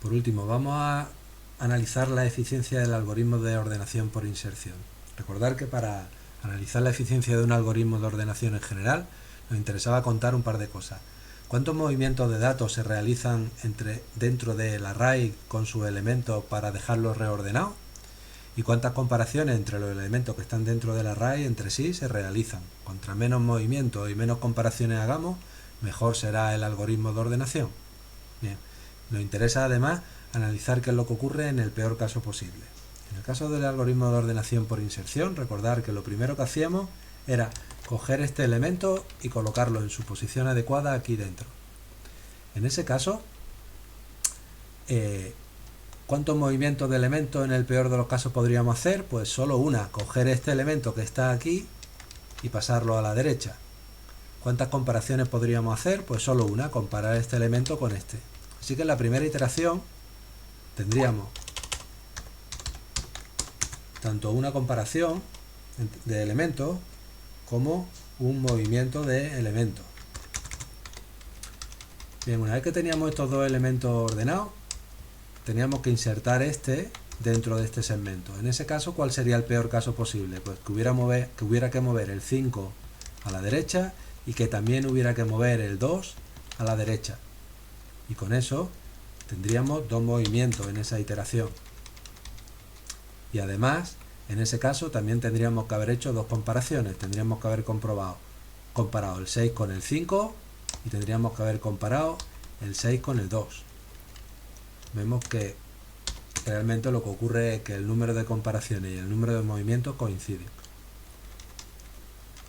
Por último, vamos a analizar la eficiencia del algoritmo de ordenación por inserción. Recordar que para analizar la eficiencia de un algoritmo de ordenación en general, nos interesaba contar un par de cosas. ¿Cuántos movimientos de datos se realizan dentro del array con sus elementos para dejarlos reordenados? ¿Y cuántas comparaciones entre los elementos que están dentro del array entre sí se realizan? Contra menos movimientos y menos comparaciones hagamos, mejor será el algoritmo de ordenación. Bien, nos interesa además analizar qué es lo que ocurre en el peor caso posible. En el caso del algoritmo de ordenación por inserción, recordar que lo primero que hacíamos era coger este elemento y colocarlo en su posición adecuada aquí dentro. En ese caso, ¿cuántos movimientos de elementos en el peor de los casos podríamos hacer? Pues solo una, coger este elemento que está aquí y pasarlo a la derecha. ¿Cuántas comparaciones podríamos hacer? Pues solo una, comparar este elemento con este. Así que en la primera iteración tendríamos tanto una comparación de elementos como un movimiento de elementos. Bien, una vez que teníamos estos dos elementos ordenados, teníamos que insertar este dentro de este segmento. En ese caso, ¿cuál sería el peor caso posible? Pues que hubiera que mover el 5 a la derecha y que también hubiera que mover el 2 a la derecha. Y con eso tendríamos dos movimientos en esa iteración. Y además, en ese caso también tendríamos que haber hecho dos comparaciones. Tendríamos que haber comparado el 6 con el 5 y tendríamos que haber comparado el 6 con el 2. Vemos que realmente lo que ocurre es que el número de comparaciones y el número de movimientos coinciden.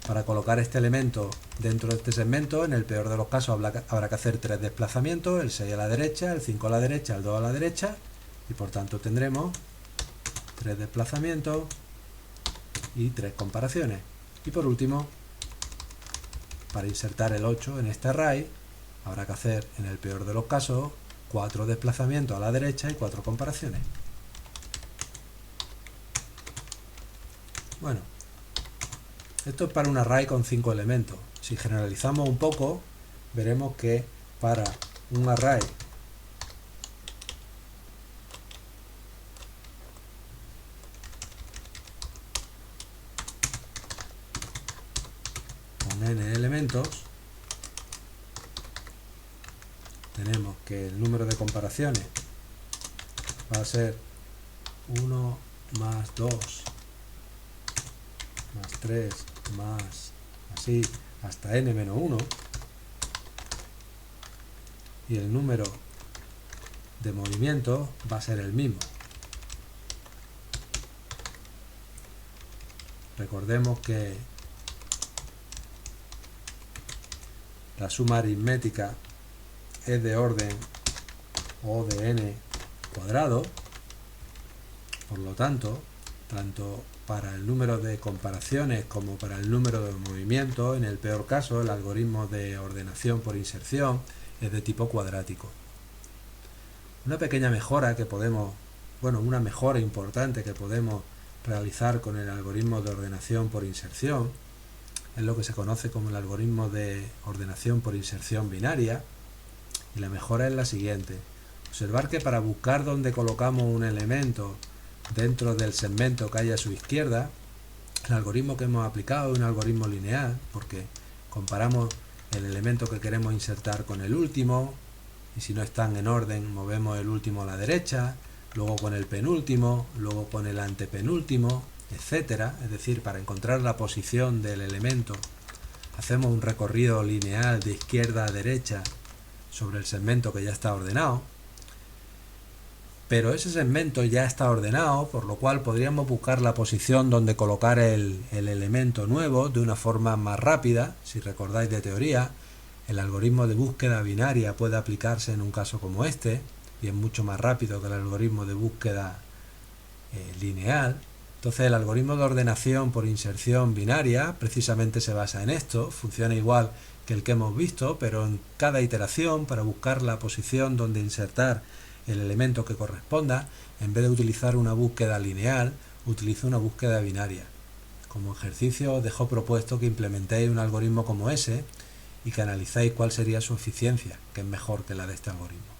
Para colocar este elemento dentro de este segmento, en el peor de los casos habrá que hacer 3 desplazamientos, el 6 a la derecha, el 5 a la derecha, el 2 a la derecha, y por tanto tendremos 3 desplazamientos y 3 comparaciones. Y por último, para insertar el 8 en este array, habrá que hacer, en el peor de los casos, 4 desplazamientos a la derecha y 4 comparaciones. Bueno, esto es para un array con 5 elementos. Si generalizamos un poco, veremos que para un array con n elementos, tenemos que el número de comparaciones va a ser 1 más 2 más 3 más así hasta n menos 1, y el número de movimientos va a ser el mismo. Recordemos que la suma aritmética es de orden O de n cuadrado, por lo tanto, tanto para el número de comparaciones como para el número de movimientos, en el peor caso, el algoritmo de ordenación por inserción es de tipo cuadrático. Una pequeña mejora que podemos, una mejora importante que podemos realizar con el algoritmo de ordenación por inserción es lo que se conoce como el algoritmo de ordenación por inserción binaria, y la mejora es la siguiente. Observar que para buscar dónde colocamos un elemento dentro del segmento que hay a su izquierda, el algoritmo que hemos aplicado es un algoritmo lineal, porque comparamos el elemento que queremos insertar con el último, y si no están en orden, movemos el último a la derecha, luego con el penúltimo, luego con el antepenúltimo, etcétera. Es decir, para encontrar la posición del elemento, hacemos un recorrido lineal de izquierda a derecha sobre el segmento que ya está ordenado. Pero ese segmento ya está ordenado, por lo cual podríamos buscar la posición donde colocar el elemento nuevo de una forma más rápida. Si recordáis de teoría, el algoritmo de búsqueda binaria puede aplicarse en un caso como este, y es mucho más rápido que el algoritmo de búsqueda lineal. Entonces el algoritmo de ordenación por inserción binaria precisamente se basa en esto, funciona igual que el que hemos visto, pero en cada iteración, para buscar la posición donde insertar el elemento que corresponda, en vez de utilizar una búsqueda lineal, utilizo una búsqueda binaria. Como ejercicio os dejo propuesto que implementéis un algoritmo como ese y que analicéis cuál sería su eficiencia, que es mejor que la de este algoritmo.